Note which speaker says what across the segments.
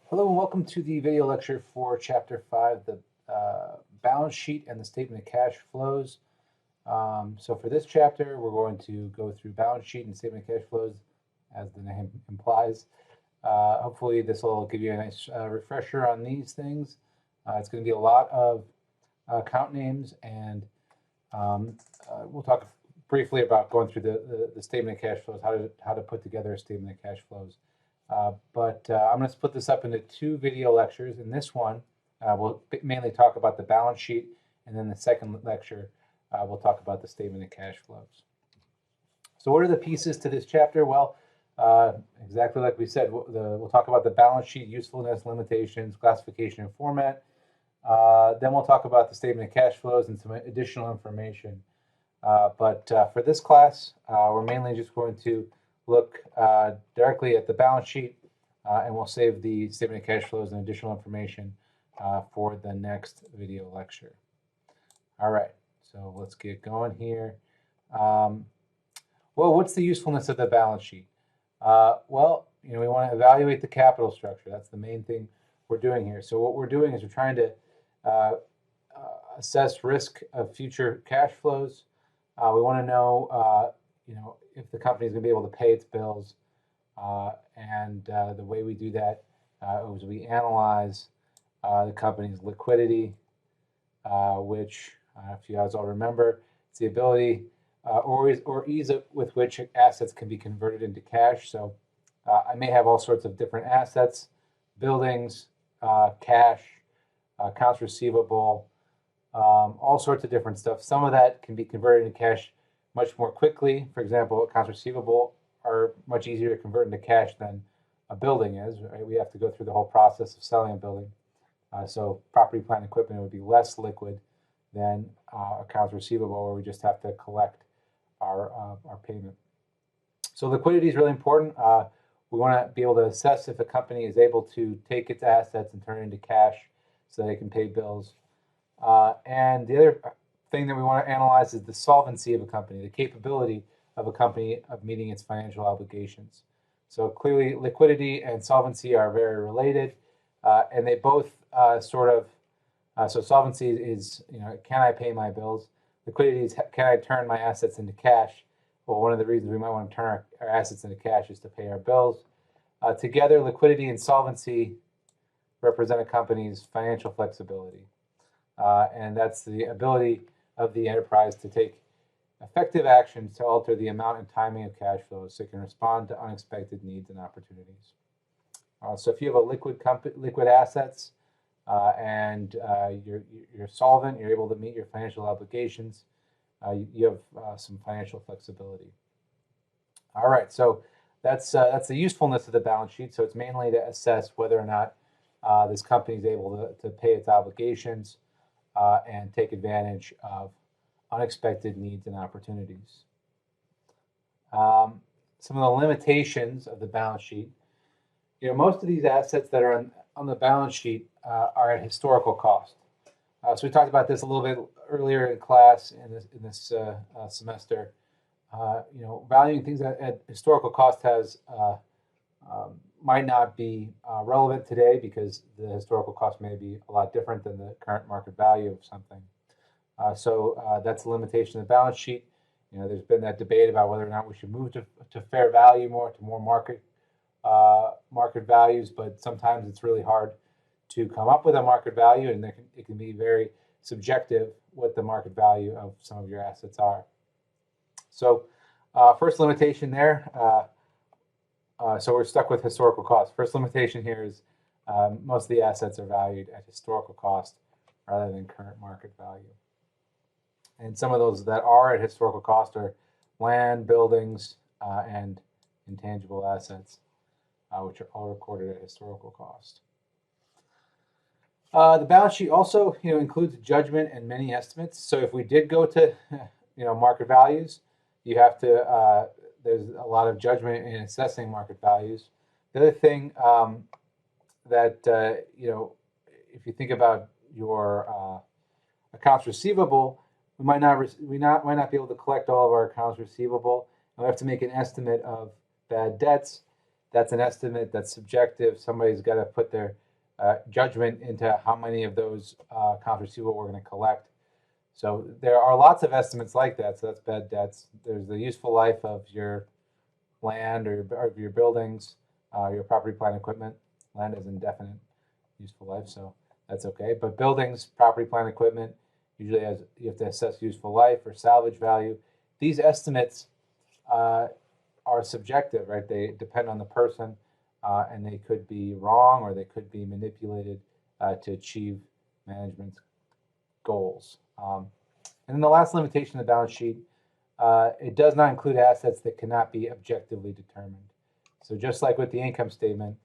Speaker 1: Hello and welcome to the video lecture for Chapter 5, the balance sheet and the statement of cash flows. So for this chapter, we're going to go through balance sheet and statement of cash flows, as the name implies. Hopefully this will give you a nice refresher on these things. It's going to be a lot of account names, and we'll talk briefly about going through the statement of cash flows, how to put together a statement of cash flows. But I'm going to split this up into two video lectures. In this one, we'll mainly talk about the balance sheet, and then the second lecture, we'll talk about the statement of cash flows. So what are the pieces to this chapter? Well, exactly like we said, we'll talk about the balance sheet, usefulness, limitations, classification, and format. Then we'll talk about the statement of cash flows and some additional information. But for this class, we're mainly just going to look directly at the balance sheet, and we'll save the statement of cash flows and additional information for the next video lecture. All right, so let's get going here. Well, what's the usefulness of the balance sheet? Well, we want to evaluate the capital structure. That's the main thing we're doing here. So what we're doing is we're trying to assess risk of future cash flows. We want to know, if the company is going to be able to pay its bills, and the way we do that is we analyze the company's liquidity, which, if you guys all remember, it's the ability or ease with which assets can be converted into cash. So I may have all sorts of different assets, buildings, cash, accounts receivable, all sorts of different stuff. Some of that can be converted into cash much more quickly. For example, accounts receivable are much easier to convert into cash than a building is. Right? We have to go through the whole process of selling a building. So property, plant, and equipment would be less liquid than accounts receivable, where we just have to collect our payment. So liquidity is really important. We want to be able to assess if a company is able to take its assets and turn it into cash so they can pay bills. And the other thing that we want to analyze is the solvency of a company, the capability of a company of meeting its financial obligations. So clearly, liquidity and solvency are very related, and they both so solvency is, can I pay my bills? Liquidity is, can I turn my assets into cash? Well, one of the reasons we might want to turn our assets into cash is to pay our bills. Together, liquidity and solvency represent a company's financial flexibility. And that's the ability of the enterprise to take effective actions to alter the amount and timing of cash flows so it can respond to unexpected needs and opportunities. So if you have a liquid assets and you're solvent, you're able to meet your financial obligations, you have some financial flexibility. All right, so that's the usefulness of the balance sheet. So it's mainly to assess whether or not this company is able to pay its obligations and take advantage of unexpected needs and opportunities. Some of the limitations of the balance sheet. Most of these assets that are on the balance sheet are at historical cost. So we talked about this a little bit earlier in class in this semester. Valuing things at historical cost might not be relevant today because the historical cost may be a lot different than the current market value of something. So that's a limitation of the balance sheet. There's been that debate about whether or not we should move to fair value more, to more market values, but sometimes it's really hard to come up with a market value, and it can be very subjective what the market value of some of your assets are. So first limitation there, so we're stuck with historical cost. First limitation here is most of the assets are valued at historical cost rather than current market value. And some of those that are at historical cost are land, buildings, and intangible assets, which are all recorded at historical cost. The balance sheet also, includes judgment and many estimates. So if we did go to, market values, you have to. There's a lot of judgment in assessing market values. The other thing that if you think about your accounts receivable, we might not be able to collect all of our accounts receivable, and we have to make an estimate of bad debts. that's an estimate, that's subjective. Somebody's got to put their judgment into how many of those accounts receivable we're going to collect. So there are lots of estimates like that. So that's bad debts. There's the useful life of your land or your buildings, your property, plant, equipment. Land is indefinite useful life, so that's okay. But buildings, property, plant, equipment, usually you have to assess useful life or salvage value. These estimates are subjective, right? They depend on the person, and they could be wrong or they could be manipulated to achieve management's goals. And then the last limitation of the balance sheet, it does not include assets that cannot be objectively determined. So just like with the income statement,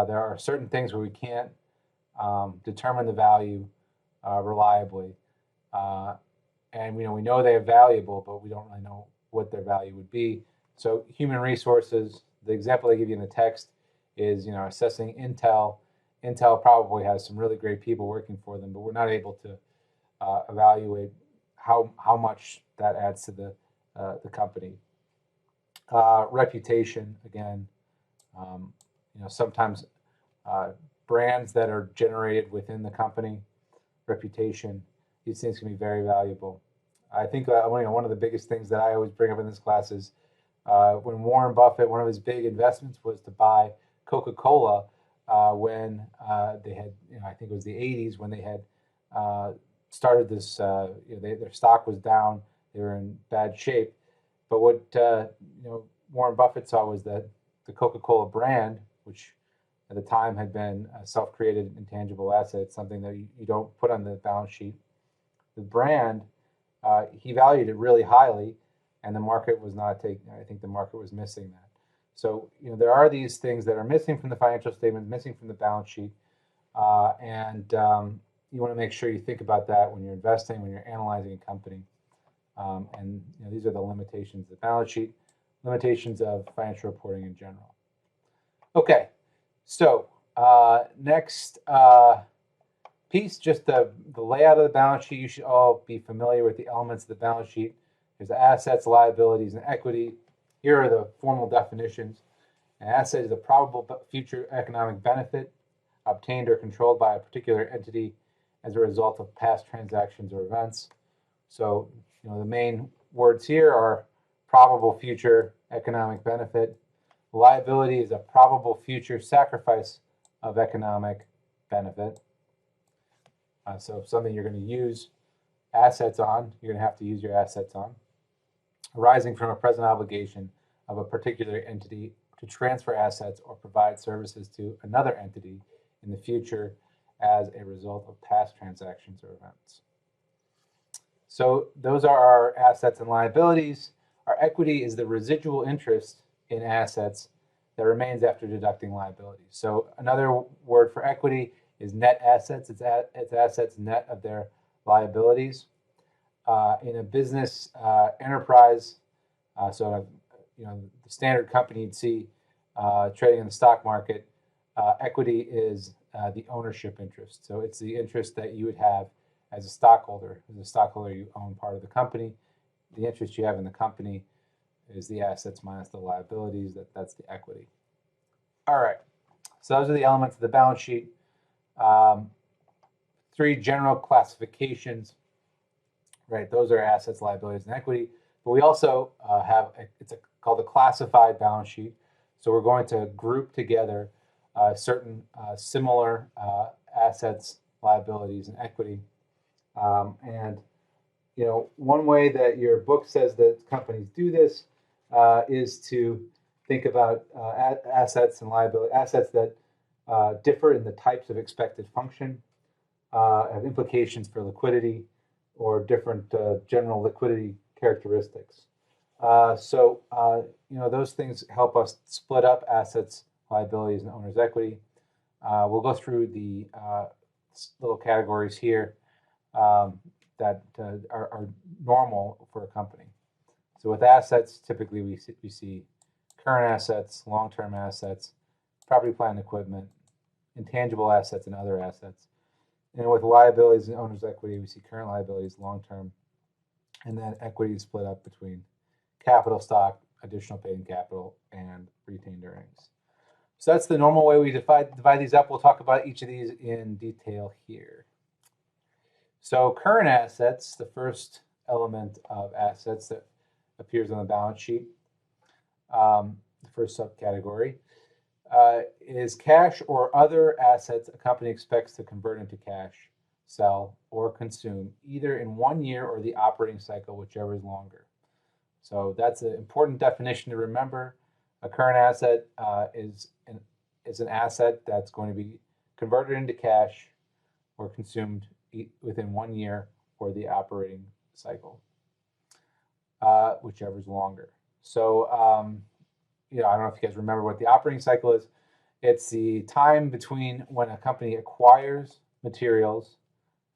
Speaker 1: there are certain things where we can't determine the value reliably. And we know they're valuable, but we don't really know what their value would be. So human resources, the example they give you in the text is, assessing Intel. Intel probably has some really great people working for them, but we're not able to evaluate how much that adds to the company. Reputation, again, sometimes brands that are generated within the company, reputation, these things can be very valuable. I think one of the biggest things that I always bring up in this class is when Warren Buffett, one of his big investments was to buy Coca-Cola when they had, I think it was the 80s when they had started this, their stock was down, they were in bad shape. But what Warren Buffett saw was that the Coca-Cola brand, which at the time had been a self-created intangible asset, something that you don't put on the balance sheet, the brand, he valued it really highly, and the market was not taking. I think the market was missing that. So there are these things that are missing from the financial statement, missing from the balance sheet, and you want to make sure you think about that when you're investing, when you're analyzing a company. And these are the limitations of the balance sheet, limitations of financial reporting in general. Okay, so next piece, just the layout of the balance sheet. You should all be familiar with the elements of the balance sheet. There's the assets, liabilities, and equity. Here are the formal definitions. An asset is a probable future economic benefit obtained or controlled by a particular entity as a result of past transactions or events. So, the main words here are probable future economic benefit. Liability is a probable future sacrifice of economic benefit. So something you're going to use assets on, you're going to have to use your assets on, arising from a present obligation of a particular entity to transfer assets or provide services to another entity in the future as a result of past transactions or events. So those are our assets and liabilities. Our equity is the residual interest in assets that remains after deducting liabilities. So another word for equity is net assets. It's assets net of their liabilities. In a business enterprise, so the standard company you'd see trading in the stock market, equity is the ownership interest. So it's the interest that you would have as a stockholder. As a stockholder, you own part of the company. The interest you have in the company is the assets minus the liabilities. That's the equity. All right. So those are the elements of the balance sheet. Three general classifications, right? Those are assets, liabilities, and equity. But we also have called a classified balance sheet. So we're going to group together certain similar assets, liabilities, and equity. And one way that your book says that companies do this is to think about assets and liability, assets that differ in the types of expected function, have implications for liquidity, or different general liquidity characteristics. So those things help us split up assets, liabilities, and owner's equity. We'll go through the little categories here that are normal for a company. So with assets, typically we see current assets, long-term assets, property, plant, and equipment, intangible assets, and other assets. And with liabilities and owner's equity, we see current liabilities, long-term, and then equity is split up between capital stock, additional paid-in capital, and retained earnings. So that's the normal way we divide these up. We'll talk about each of these in detail here. So current assets, the first element of assets that appears on the balance sheet, the first subcategory, is cash or other assets a company expects to convert into cash, sell, or consume, either in 1 year or the operating cycle, whichever is longer. So that's an important definition to remember. A current asset is an asset that's going to be converted into cash or consumed within 1 year or the operating cycle, whichever is longer. So, I don't know if you guys remember what the operating cycle is. It's the time between when a company acquires materials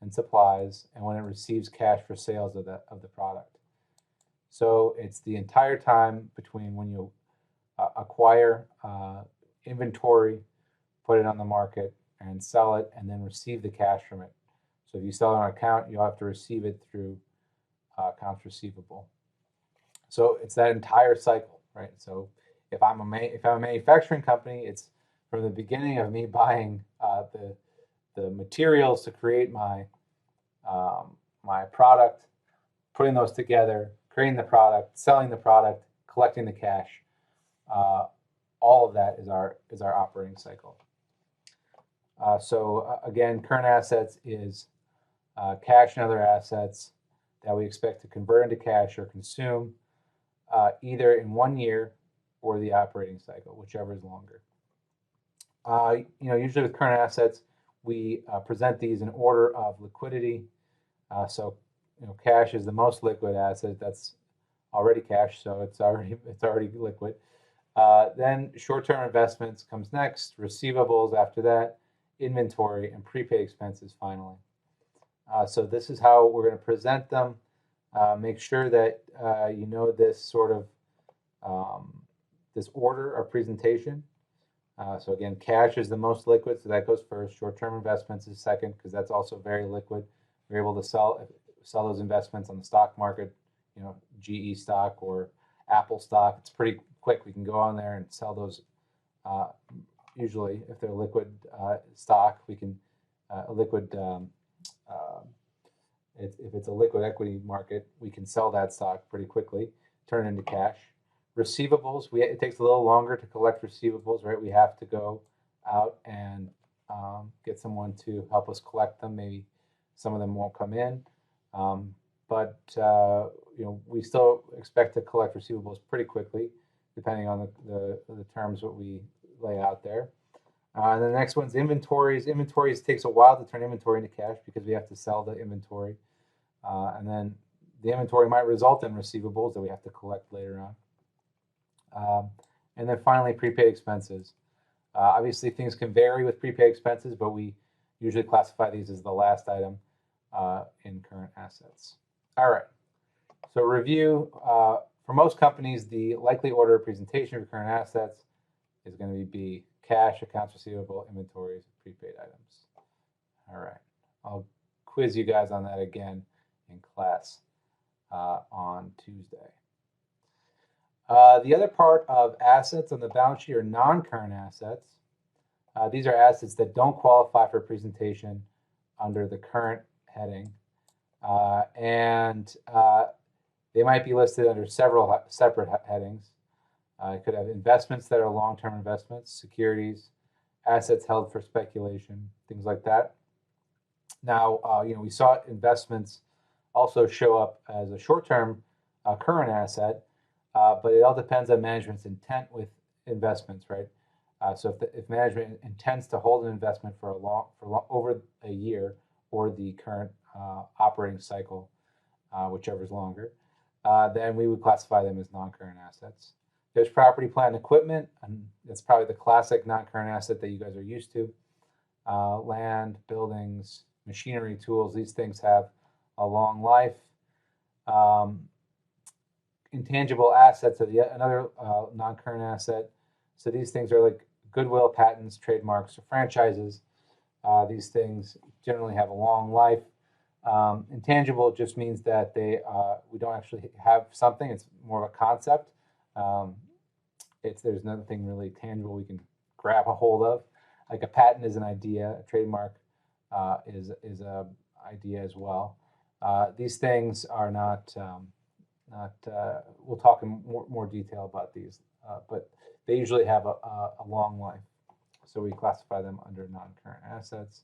Speaker 1: and supplies and when it receives cash for sales of the product. So it's the entire time between when you acquire inventory, put it on the market, and sell it, and then receive the cash from it. So if you sell it on account, you'll have to receive it through accounts receivable. So it's that entire cycle, right? So if I'm a manufacturing company, it's from the beginning of me buying the materials to create my my product, putting those together, creating the product, selling the product, collecting the cash. All of that is our operating cycle. So again, current assets is cash and other assets that we expect to convert into cash or consume either in 1 year or the operating cycle, whichever is longer. Usually with current assets, we present these in order of liquidity. So cash is the most liquid asset. That's already cash, so it's already liquid. Then short-term investments comes next, receivables after that, inventory, and prepaid expenses finally. So this is how we're going to present them. Make sure that you know this sort of this order of presentation. So again, cash is the most liquid, so that goes first. Short-term investments is second, because that's also very liquid. We're able to sell those investments on the stock market, GE stock or Apple stock. It's pretty quick. We can go on there and sell those. Usually, if they're liquid stock, we can if it's a liquid equity market, we can sell that stock pretty quickly, turn it into cash. Receivables, it takes a little longer to collect receivables, right? We have to go out and get someone to help us collect them. Maybe some of them won't come in, but we still expect to collect receivables pretty quickly, depending on the terms that we lay out there. And the next one's inventories. Inventories takes a while to turn inventory into cash because we have to sell the inventory, and then the inventory might result in receivables that we have to collect later on. And then finally, prepaid expenses. Obviously, things can vary with prepaid expenses, but we usually classify these as the last item in current assets. All right. So review. For most companies, the likely order of presentation for current assets is going to be B, cash, accounts receivable, inventories, prepaid items. All right. I'll quiz you guys on that again in class on Tuesday. The other part of assets on the balance sheet are non-current assets. These are assets that don't qualify for presentation under the current heading. And they might be listed under several separate headings. It could have investments that are long-term investments, securities, assets held for speculation, things like that. Now, we saw investments also show up as a short-term current asset, but it all depends on management's intent with investments, right? So if management intends to hold an investment for over a year or the current operating cycle, whichever is longer, then we would classify them as non-current assets. There's property, plant, and equipment, and that's probably the classic non-current asset that you guys are used to. Land, buildings, machinery, tools, these things have a long life. Intangible assets are another non-current asset. So these things are like goodwill, patents, trademarks, or franchises. These things generally have a long life. Intangible just means that we don't actually have something. It's more of a concept. There's nothing really tangible we can grab a hold of. Like a patent is an idea, a trademark is a idea as well. These things are not we'll talk in more detail about these, but they usually have a long life. So we classify them under non-current assets,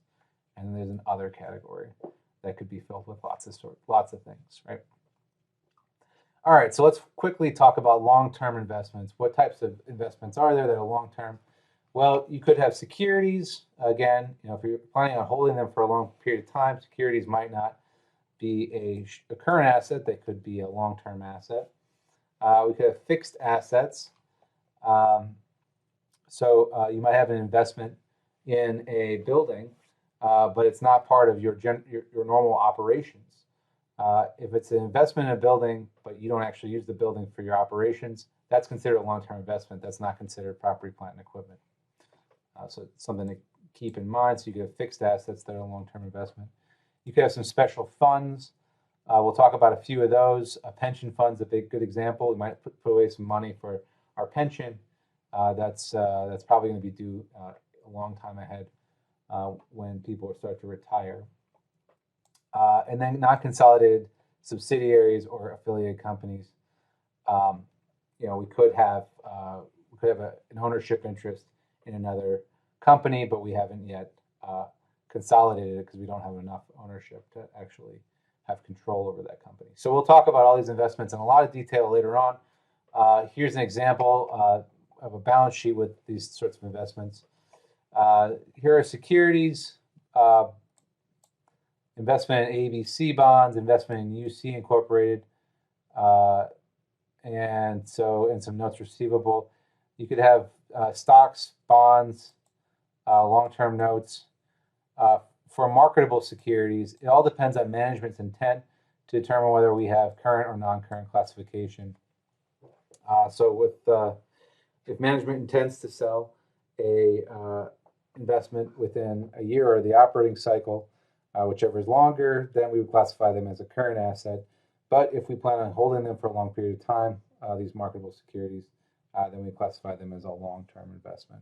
Speaker 1: and there's an other category that could be filled with lots of things, right? All right, so let's quickly talk about long-term investments. What types of investments are there that are long-term? Well, you could have securities. Again, if you're planning on holding them for a long period of time, securities might not be a current asset. They could be a long-term asset. We could have fixed assets. So you might have an investment in a building, but it's not part of your normal operations. If it's an investment in a building, but you don't actually use the building for your operations, that's considered a long-term investment. That's not considered property, plant, and equipment. So it's something to keep in mind. So you could have fixed assets that are a long-term investment. You could have some special funds. We'll talk about a few of those. A pension fund's a good example. We might put away some money for our pension. That's probably going to be due a long time ahead when people start to retire. And then non-consolidated subsidiaries or affiliated companies. We could have an ownership interest in another company, but we haven't yet consolidated it because we don't have enough ownership to actually have control over that company. So we'll talk about all these investments in a lot of detail later on. Here's an example of a balance sheet with these sorts of investments. Here are securities, investment in ABC bonds, investment in UC Incorporated, and some notes receivable. You could have stocks, bonds, long-term notes. For marketable securities, it all depends on management's intent to determine whether we have current or non-current classification. So if management intends to sell a investment within a year or the operating cycle, whichever is longer, then we would classify them as a current asset. But if we plan on holding them for a long period of time, these marketable securities, then we classify them as a long-term investment.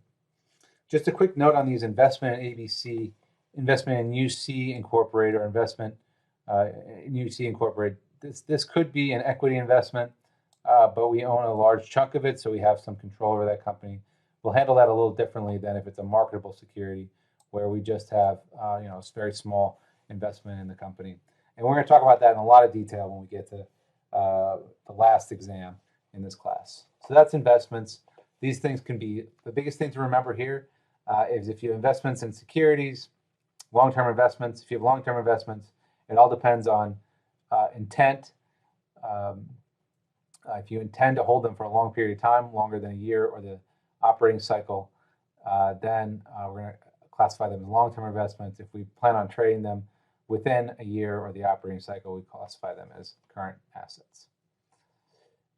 Speaker 1: Just a quick note on these: investment in ABC, investment in UC Incorporated, or investment in UC Incorporated. This could be an equity investment, but we own a large chunk of it, so we have some control over that company. We'll handle that a little differently than if it's a marketable security, where we just have a very small investment in the company. And we're going to talk about that in a lot of detail when we get to the last exam in this class. So that's investments. These things can be, the biggest thing to remember here is if you have investments in securities, long-term investments. If you have long-term investments, it all depends on intent. If you intend to hold them for a long period of time, longer than a year or the operating cycle, then we're going to classify them as long-term investments. If we plan on trading them within a year or the operating cycle, we classify them as current assets.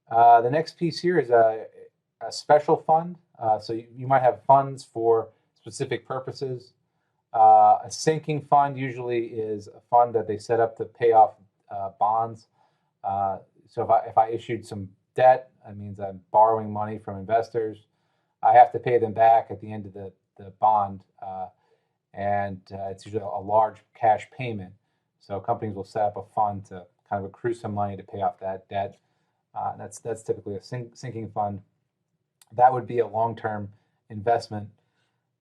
Speaker 1: The next piece here is a special fund. So you might have funds for specific purposes. A sinking fund usually is a fund that they set up to pay off bonds. So if I issued some debt, that means I'm borrowing money from investors. I have to pay them back at the end of the bond, and it's usually a large cash payment. So companies will set up a fund to kind of accrue some money to pay off that debt. That's typically a sinking fund. That would be a long-term investment.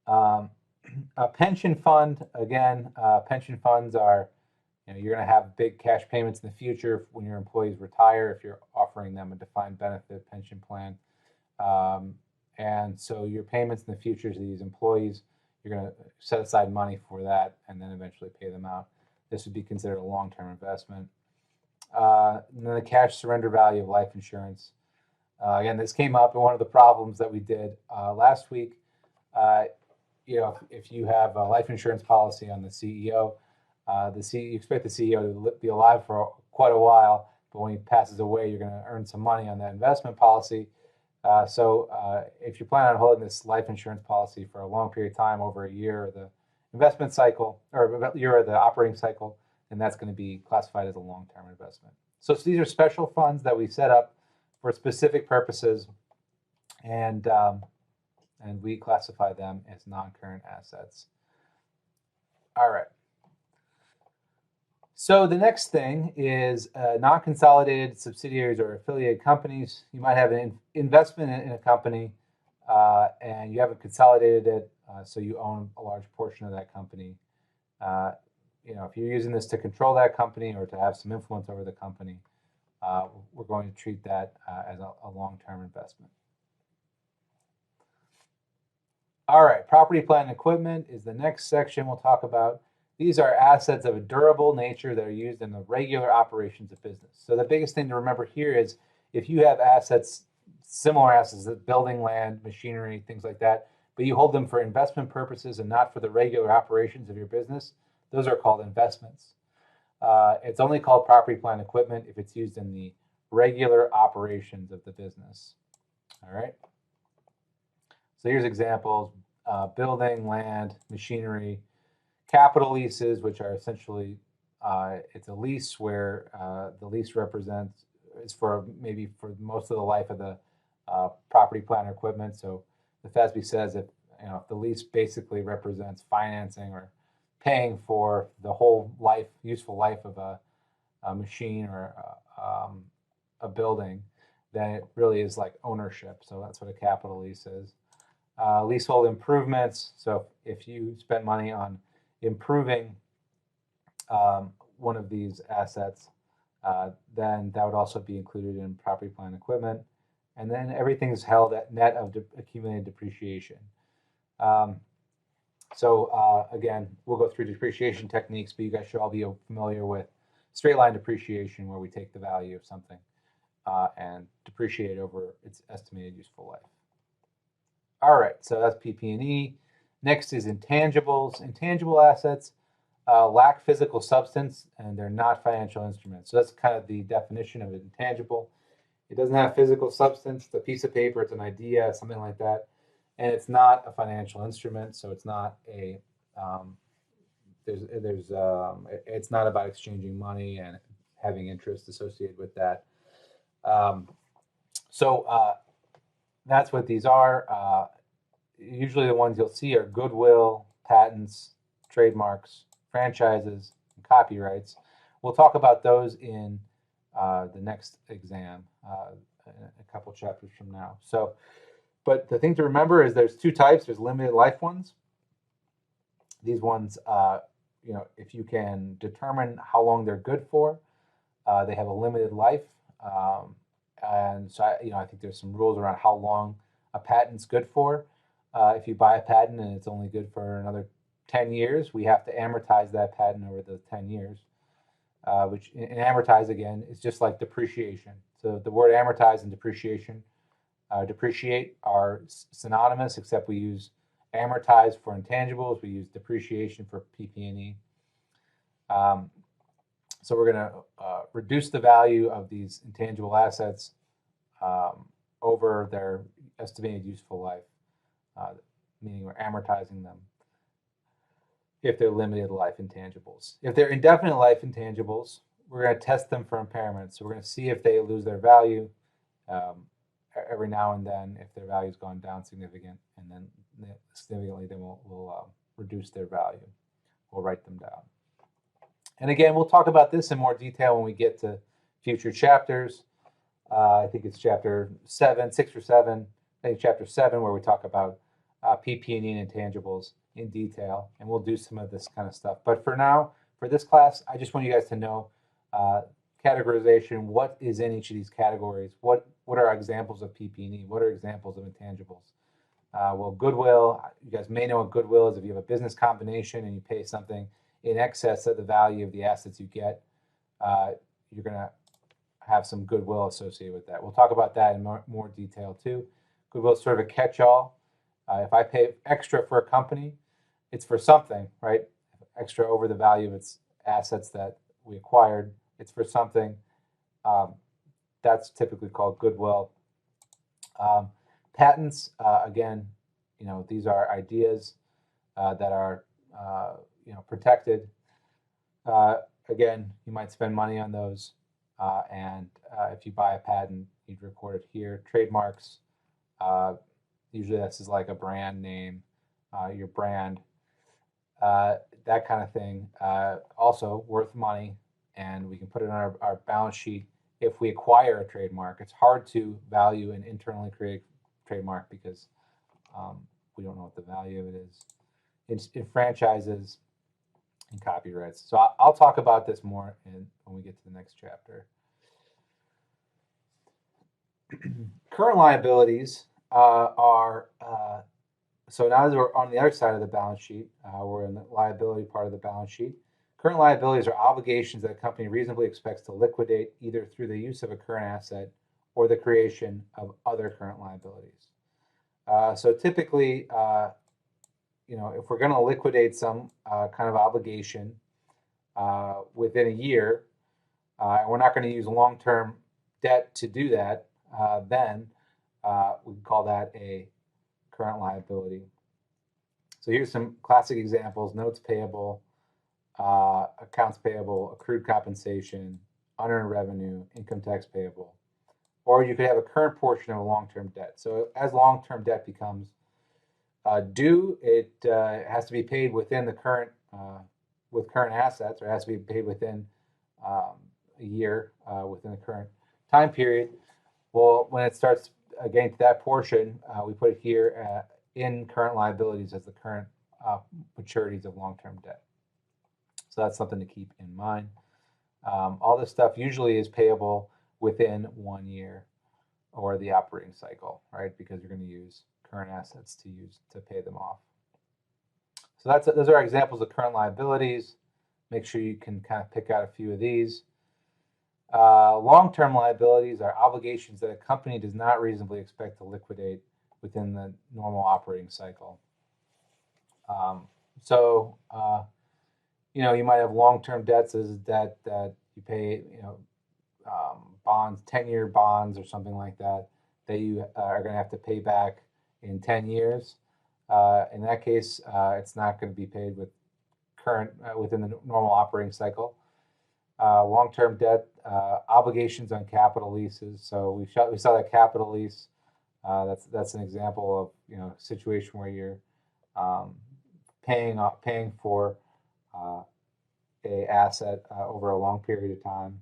Speaker 1: A pension fund, again, pension funds are, you're going to have big cash payments in the future when your employees retire if you're offering them a defined benefit pension plan. And so your payments in the future to these employees, you're going to set aside money for that and then eventually pay them out. This would be considered a long-term investment. And then the cash surrender value of life insurance. Again, this came up in one of the problems that we did last week. If you have a life insurance policy on the CEO, you expect the CEO to be alive for quite a while, but when he passes away, you're going to earn some money on that investment policy. So if you plan on holding this life insurance policy for a long period of time, over a year of the investment cycle, or a year of the operating cycle, then that's going to be classified as a long-term investment. So these are special funds that we set up for specific purposes, and and we classify them as non-current assets. All right. So the next thing is non-consolidated subsidiaries or affiliated companies. You might have an investment in a company and you haven't consolidated it, so you own a large portion of that company. If you're using this to control that company or to have some influence over the company, we're going to treat that as a long-term investment. All right, property, plant, and equipment is the next section we'll talk about. These are assets of a durable nature that are used in the regular operations of business. So the biggest thing to remember here is if you have assets, similar assets, building, land, machinery, things like that, but you hold them for investment purposes and not for the regular operations of your business, those are called investments. It's only called property, plant, and equipment if it's used in the regular operations of the business. All right. So here's examples: building, land, machinery. Capital leases, which are essentially, it's a lease where the lease is for maybe for most of the life of the property, plant, or equipment. So the FASB says if the lease basically represents financing or paying for the whole useful life of a machine or a building, then it really is like ownership. So that's what a capital lease is. Leasehold improvements. So if you spend money on improving one of these assets, then that would also be included in property, plant, and equipment. And then everything is held at net of accumulated depreciation. Again, we'll go through depreciation techniques, but you guys should all be familiar with straight line depreciation, where we take the value of something and depreciate it over its estimated useful life. All right, so that's PP&E. Next is intangibles. Intangible assets lack physical substance and they're not financial instruments. So that's kind of the definition of an intangible. It doesn't have physical substance. It's a piece of paper, it's an idea, something like that. And it's not a financial instrument, so it's not a it's not about exchanging money and having interest associated with that. That's what these are. Usually the ones you'll see are goodwill, patents, trademarks, franchises, and copyrights. We'll talk about those in the next exam, a couple chapters from now. But the thing to remember is there's two types. There's limited life ones. These ones, if you can determine how long they're good for, they have a limited life. And so, I think there's some rules around how long a patent's good for. If you buy a patent and it's only good for another 10 years, we have to amortize that patent over the 10 years, which amortize, again, is just like depreciation. So the word amortize and depreciate are synonymous, except we use amortize for intangibles. We use depreciation for PP&E. So we're going to reduce the value of these intangible assets over their estimated useful life, meaning we're amortizing them if they're limited life intangibles. If they're indefinite life intangibles, we're going to test them for impairment. So we're going to see if they lose their value every now and then, if their value's gone down significantly, and then we'll reduce their value. We'll write them down. And again, we'll talk about this in more detail when we get to future chapters. I think it's chapter 7, 6 or 7. I think chapter 7, where we talk about PP&E and intangibles in detail, and we'll do some of this kind of stuff. But for now, for this class, I just want you guys to know categorization. What is in each of these categories? What are examples of PP&E? What are examples of intangibles? Well, goodwill, you guys may know what goodwill is. If you have a business combination and you pay something in excess of the value of the assets you get, you're going to have some goodwill associated with that. We'll talk about that in more detail too. Goodwill is sort of a catch-all. If I pay extra for a company, it's for something, right? Extra over the value of its assets that we acquired, it's for something. That's typically called goodwill. Patents, again, these are ideas that are protected. Again, you might spend money on those, and if you buy a patent, you'd record it here. Trademarks, Usually this is like a brand name, your brand, that kind of thing. Also worth money, and we can put it on our balance sheet if we acquire a trademark. It's hard to value an internally created trademark because we don't know what the value of it is. In franchises and copyrights. So I'll talk about this more when we get to the next chapter. Current liabilities are, so now that we're on the other side of the balance sheet, we're in the liability part of the balance sheet. Current liabilities are obligations that a company reasonably expects to liquidate either through the use of a current asset or the creation of other current liabilities. So typically, if we're going to liquidate some kind of obligation within a year, and we're not going to use long-term debt to do that, then we can call that a current liability. So here's some classic examples: notes payable, accounts payable, accrued compensation, unearned revenue, income tax payable. Or you could have a current portion of a long-term debt. So as long-term debt becomes due, it has to be paid within the current, with current assets, or it has to be paid within a year, within the current time period. Well, when it starts getting to that portion, we put it here in current liabilities as the current maturities of long-term debt. So that's something to keep in mind. All this stuff usually is payable within 1 year or the operating cycle, right? Because you're going to use current assets to pay them off. So those are examples of current liabilities. Make sure you can kind of pick out a few of these. Long-term liabilities are obligations that a company does not reasonably expect to liquidate within the normal operating cycle. You might have long-term debts as debt that you pay, bonds, 10-year bonds or something like that you are going to have to pay back in 10 years. In that case, it's not going to be paid with within the normal operating cycle. Long-term debt, obligations on capital leases. So we saw that capital lease. That's an example of a situation where you're paying for a asset over a long period of time,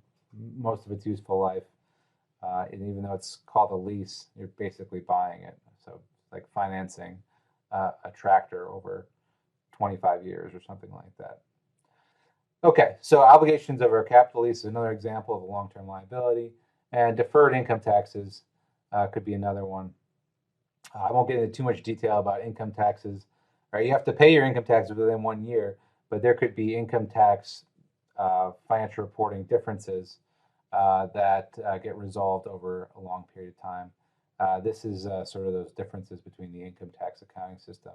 Speaker 1: most of its useful life, and even though it's called a lease, you're basically buying it. So like financing a tractor over 25 years or something like that. Okay, so obligations over a capital lease is another example of a long-term liability, and deferred income taxes could be another one. I won't get into too much detail about income taxes. Right, you have to pay your income taxes within 1 year, but there could be income tax financial reporting differences that get resolved over a long period of time. This is sort of those differences between the income tax accounting system.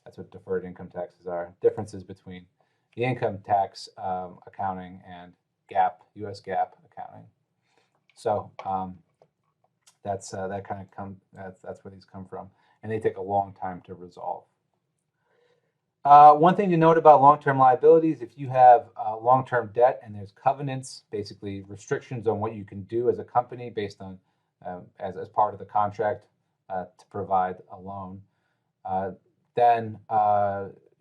Speaker 1: That's what deferred income taxes are. Differences between the income tax accounting and GAAP, U.S. GAAP accounting. So that's where these come from, and they take a long time to resolve. One thing to note about long-term liabilities: if you have long-term debt and there's covenants, basically restrictions on what you can do as a company based on as part of the contract to provide a loan, then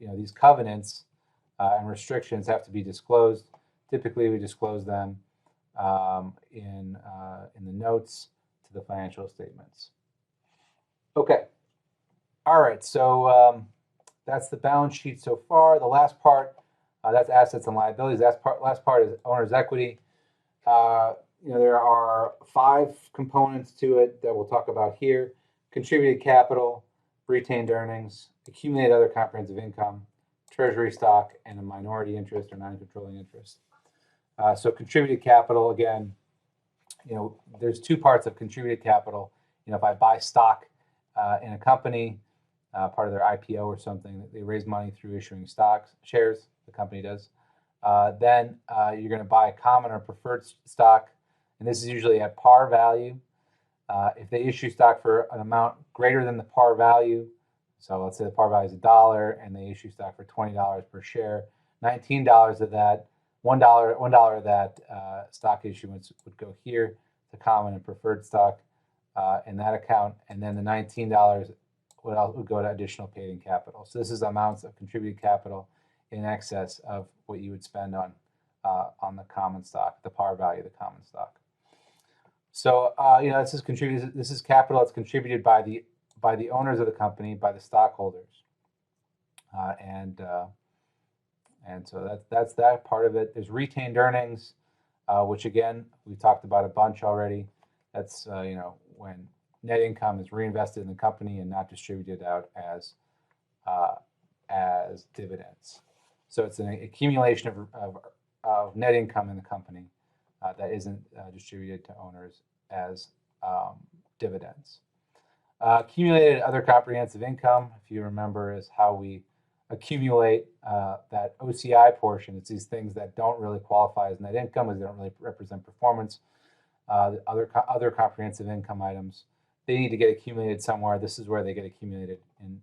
Speaker 1: these covenants and restrictions have to be disclosed. Typically, we disclose them in the notes to the financial statements. Okay. All right. So that's the balance sheet so far. The last part, that's assets and liabilities. Last part is owner's equity. There are 5 components to it that we'll talk about here: contributed capital, retained earnings, accumulated other comprehensive income, treasury stock, and a minority interest or non-controlling interest. So contributed capital, again, there's 2 parts of contributed capital. If I buy stock in a company, part of their IPO or something, they raise money through issuing shares, the company does. Then you're going to buy common or preferred stock, and this is usually at par value. If they issue stock for an amount greater than the par value, so let's say the par value is $1 and they issue stock for $20 per share, $19 of that, $1 of that stock issuance would go here to common and preferred stock in that account, and then the $19 what else would go to additional paid-in capital. So this is amounts of contributed capital in excess of what you would spend on the common stock, the par value of the common stock. So this is contributed. This is capital that's contributed by the owners of the company, by the stockholders, and so that's that part of it. There's retained earnings, which again we talked about a bunch already. That's when net income is reinvested in the company and not distributed out as dividends. So it's an accumulation of net income in the company that isn't distributed to owners as dividends. Accumulated other comprehensive income, if you remember, is how we accumulate that OCI portion. It's these things that don't really qualify as net income, as they don't really represent performance. The other comprehensive income items, they need to get accumulated somewhere. This is where they get accumulated in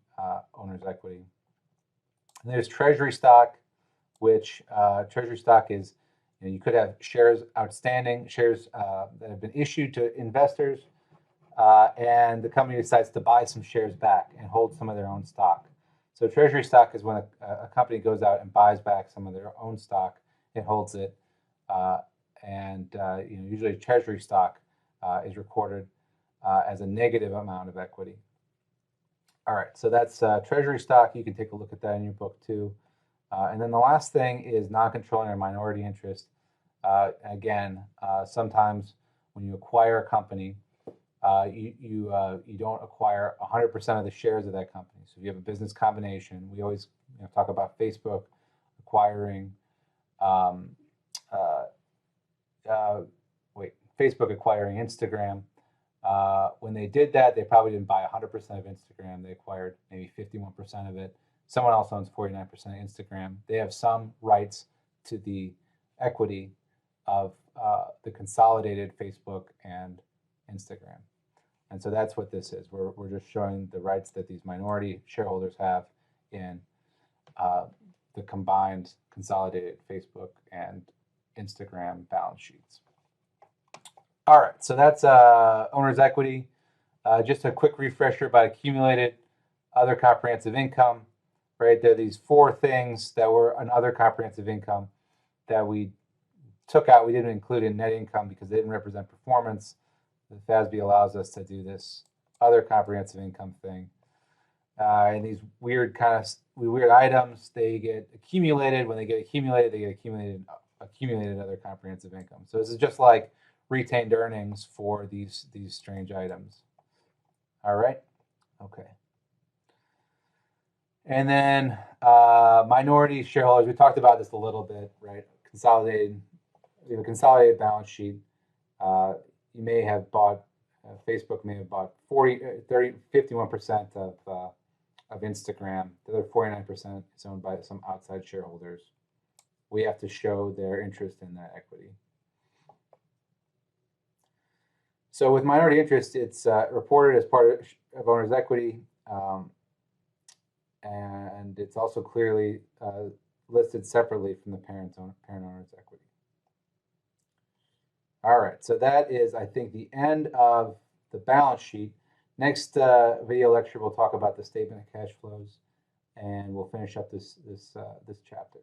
Speaker 1: owner's equity. And there's treasury stock, which treasury stock is, you could have shares outstanding, shares that have been issued to investors, and the company decides to buy some shares back and hold some of their own stock. So treasury stock is when a company goes out and buys back some of their own stock and holds it, usually treasury stock is recorded as a negative amount of equity. All right, so that's treasury stock. You can take a look at that in your book too. And then the last thing is non-controlling or minority interest. Again, sometimes when you acquire a company, you don't acquire 100% of the shares of that company. So if you have a business combination, we always talk about Facebook acquiring Facebook acquiring Instagram. When they did that, they probably didn't buy 100% of Instagram. They acquired maybe 51% of it. Someone else owns 49% of Instagram. They have some rights to the equity of the consolidated Facebook and Instagram. And so that's what this is. We're just showing the rights that these minority shareholders have in the combined consolidated Facebook and Instagram balance sheets. All right, so that's owner's equity. Just a quick refresher about accumulated other comprehensive income. Right, there are these four things that were an other comprehensive income that we took out. We didn't include in net income because they didn't represent performance. The FASB allows us to do this other comprehensive income thing. And these weird items, they get accumulated. When they get accumulated, they get accumulated other comprehensive income. So this is just like retained earnings for these strange items. All right, okay. And then minority shareholders, we talked about this a little bit, right? We have a consolidated balance sheet. You may have bought, Facebook may have bought 51% of Instagram. The other 49% is owned by some outside shareholders. We have to show their interest in that equity. So with minority interest, it's reported as part of owner's equity. And it's also clearly listed separately from the parent owner's equity. All right, so that is, I think, the end of the balance sheet. Next video lecture, we'll talk about the statement of cash flows, and we'll finish up this chapter.